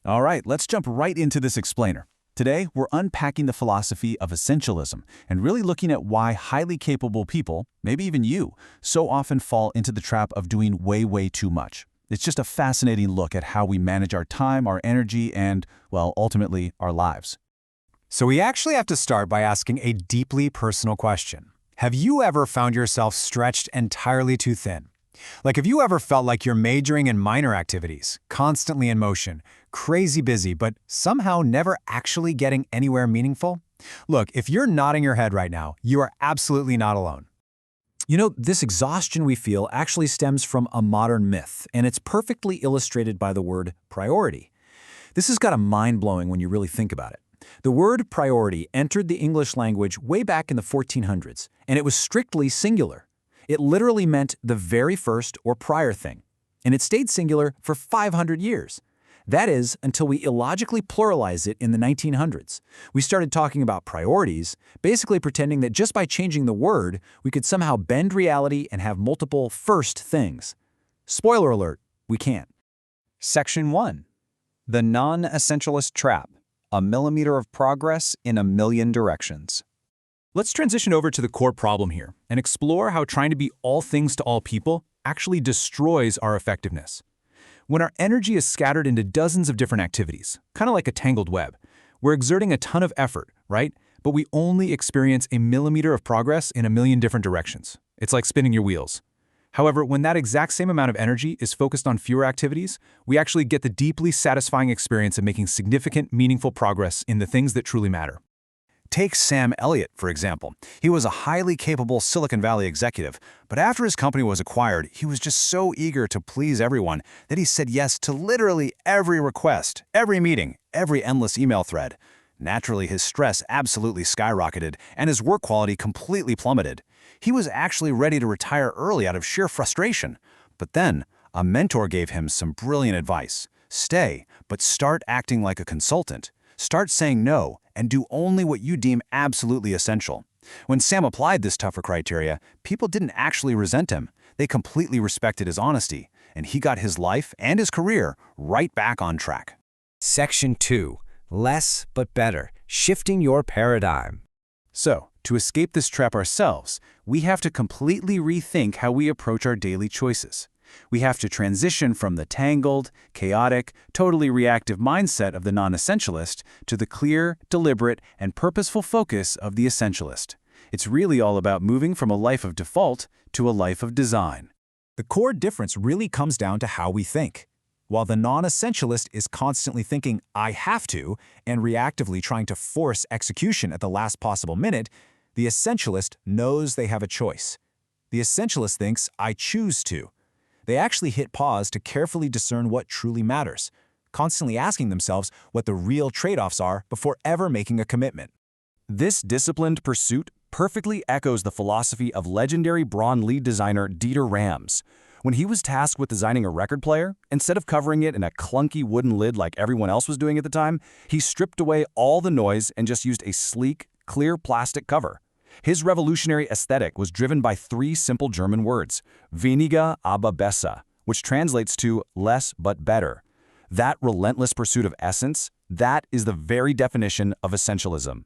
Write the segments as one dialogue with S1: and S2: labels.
S1: All right, let's jump right into this explainer. Today, we're unpacking the philosophy of essentialism and really looking at why highly capable people, maybe even you, so often fall into the trap of doing way too much. It's just a fascinating look at how we manage our time, our energy, and, well, ultimately, our lives.
S2: So we actually have to start by asking a deeply personal question. Have you ever found yourself stretched entirely too thin? Like, have you ever felt like you're majoring in minor activities, constantly in motion, crazy busy, but somehow never actually getting anywhere meaningful? Look, if you're nodding your head right now, you are absolutely not alone. You know, this exhaustion we feel actually stems from a modern myth, and it's perfectly illustrated by the word priority. This has got a mind-blowing when you really think about it. The word priority entered the English language way back in the 1400s, and it was strictly singular. It literally meant the very first or prior thing, and it stayed singular for 500 years. That is, until we illogically pluralized it in the 1900s. We started talking about priorities, basically pretending that just by changing the word, we could somehow bend reality and have multiple first things. Spoiler alert, we can't.
S3: Section 1. The Non-Essentialist Trap. A millimeter of progress in a million directions.
S1: Let's transition over to the core problem here and explore how trying to be all things to all people actually destroys our effectiveness. When our energy is scattered into dozens of different activities, kind of like a tangled web, we're exerting a ton of effort, right? But we only experience a millimeter of progress in a million different directions. It's like spinning your wheels. However, when that exact same amount of energy is focused on fewer activities, we actually get the deeply satisfying experience of making significant, meaningful progress in the things that truly matter.
S4: Take Sam Elliott, for example. He was a highly capable Silicon Valley executive, but after his company was acquired, he was just so eager to please everyone that he said yes to literally every request, every meeting, every endless email thread. Naturally, his stress absolutely skyrocketed, and his work quality completely plummeted. He was actually ready to retire early out of sheer frustration. But then, a mentor gave him some brilliant advice. Stay, but start acting like a consultant. Start saying no, and do only what you deem absolutely essential. When Sam applied this tougher criteria, people didn't actually resent him. They completely respected his honesty, and he got his life and his career right back on track.
S5: Section 2. Less but better. Shifting your paradigm.
S1: So, to escape this trap ourselves, we have to completely rethink how we approach our daily choices. We have to transition from the tangled, chaotic, totally reactive mindset of the non-essentialist to the clear, deliberate, and purposeful focus of the essentialist. It's really all about moving from a life of default to a life of design.
S2: The core difference really comes down to how we think. While the non-essentialist is constantly thinking, I have to, and reactively trying to force execution at the last possible minute, the essentialist knows they have a choice. The essentialist thinks, I choose to. They actually hit pause to carefully discern what truly matters, constantly asking themselves what the real trade-offs are before ever making a commitment.
S4: This disciplined pursuit perfectly echoes the philosophy of legendary Braun lead designer Dieter Rams. When he was tasked with designing a record player, instead of covering it in a clunky wooden lid like everyone else was doing at the time, he stripped away all the noise and just used a sleek, clear plastic cover. His revolutionary aesthetic was driven by 3 simple German words, weniger aber besser, which translates to less but better. That relentless pursuit of essence, that is the very definition of essentialism.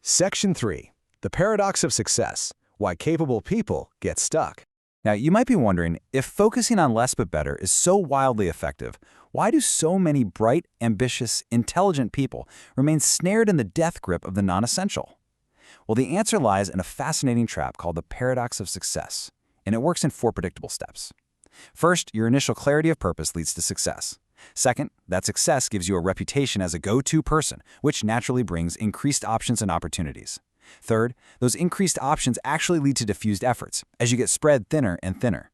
S6: Section 3. The Paradox of Success. Why Capable People Get Stuck.
S4: Now, you might be wondering, if focusing on less but better is so wildly effective, why do so many bright, ambitious, intelligent people remain snared in the death grip of the non-essential? Well, the answer lies in a fascinating trap called the paradox of success, and it works in 4 predictable steps. First, your initial clarity of purpose leads to success. Second, that success gives you a reputation as a go-to person, which naturally brings increased options and opportunities. Third, those increased options actually lead to diffused efforts, as you get spread thinner and thinner.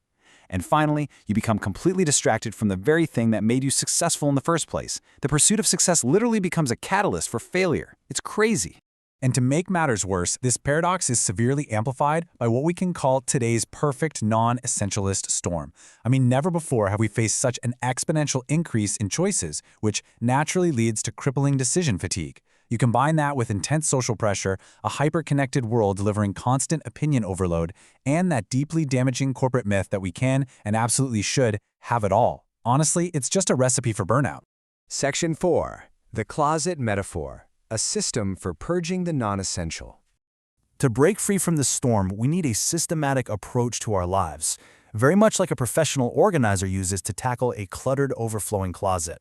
S4: And finally, you become completely distracted from the very thing that made you successful in the first place. The pursuit of success literally becomes a catalyst for failure. It's crazy.
S2: And to make matters worse, this paradox is severely amplified by what we can call today's perfect non-essentialist storm. I mean, never before have we faced such an exponential increase in choices, which naturally leads to crippling decision fatigue. You combine that with intense social pressure, a hyper-connected world delivering constant opinion overload, and that deeply damaging corporate myth that we can and absolutely should have it all. Honestly, it's just a recipe for burnout.
S6: Section 4. The Closet Metaphor, a system for purging the non-essential.
S1: To break free from the storm, we need a systematic approach to our lives, very much like a professional organizer uses to tackle a cluttered, overflowing closet.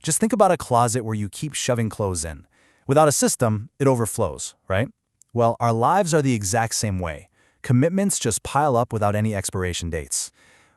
S1: Just think about a closet where you keep shoving clothes in. Without a system, it overflows, right? Well, our lives are the exact same way. Commitments just pile up without any expiration dates.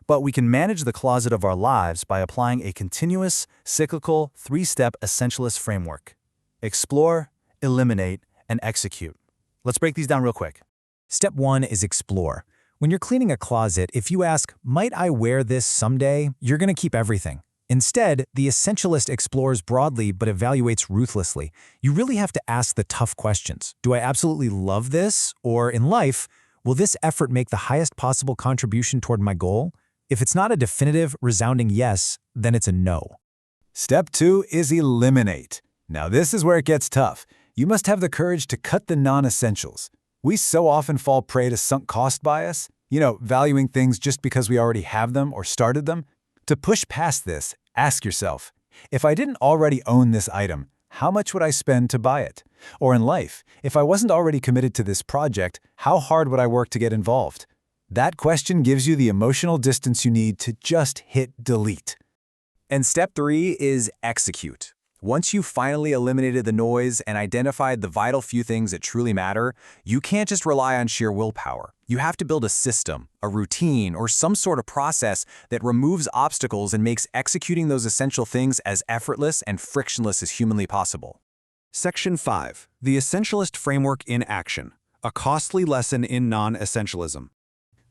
S1: But we can manage the closet of our lives by applying a continuous, cyclical, three-step essentialist framework. Explore, eliminate, and execute. Let's break these down real quick.
S3: Step 1 is explore. When you're cleaning a closet, if you ask, "Might I wear this someday?" you're going to keep everything. Instead, the essentialist explores broadly but evaluates ruthlessly. You really have to ask the tough questions. Do I absolutely love this? Or in life, will this effort make the highest possible contribution toward my goal? If it's not a definitive, resounding yes, then it's a no.
S2: Step 2 is eliminate. Now this is where it gets tough. You must have the courage to cut the non-essentials. We so often fall prey to sunk cost bias, valuing things just because we already have them or started them. To push past this, ask yourself, if I didn't already own this item, how much would I spend to buy it? Or in life, if I wasn't already committed to this project, how hard would I work to get involved? That question gives you the emotional distance you need to just hit delete.
S3: And step 3 is execute. Once you've finally eliminated the noise and identified the vital few things that truly matter, you can't just rely on sheer willpower. You have to build a system, a routine, or some sort of process that removes obstacles and makes executing those essential things as effortless and frictionless as humanly possible.
S7: Section 5. The Essentialist Framework in Action, a costly lesson in non-essentialism.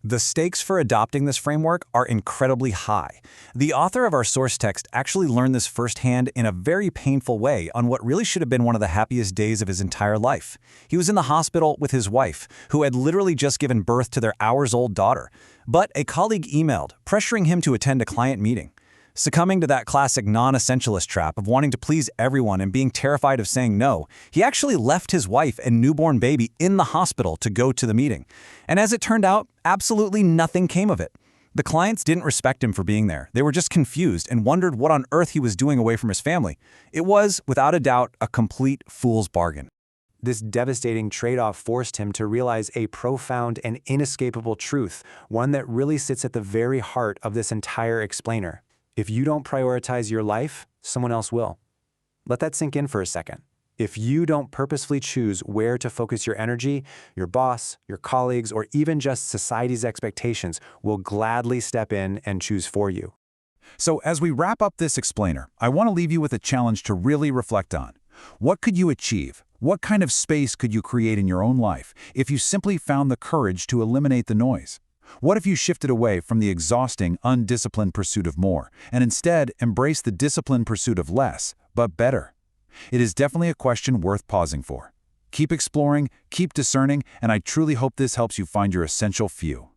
S3: The stakes for adopting this framework are incredibly high. The author of our source text actually learned this firsthand in a very painful way on what really should have been one of the happiest days of his entire life. He was in the hospital with his wife, who had literally just given birth to their hours-old daughter. But a colleague emailed, pressuring him to attend a client meeting. Succumbing to that classic non-essentialist trap of wanting to please everyone and being terrified of saying no, he actually left his wife and newborn baby in the hospital to go to the meeting. And as it turned out, absolutely nothing came of it. The clients didn't respect him for being there. They were just confused and wondered what on earth he was doing away from his family. It was, without a doubt, a complete fool's bargain.
S2: This devastating trade-off forced him to realize a profound and inescapable truth, one that really sits at the very heart of this entire explainer. If you don't prioritize your life, someone else will. Let that sink in for a second. If you don't purposefully choose where to focus your energy, your boss, your colleagues, or even just society's expectations will gladly step in and choose for you.
S4: So as we wrap up this explainer, I want to leave you with a challenge to really reflect on. What could you achieve? What kind of space could you create in your own life if you simply found the courage to eliminate the noise? What if you shifted away from the exhausting, undisciplined pursuit of more and instead embraced the disciplined pursuit of less, but better? It is definitely a question worth pausing for. Keep exploring, keep discerning, and I truly hope this helps you find your essential few.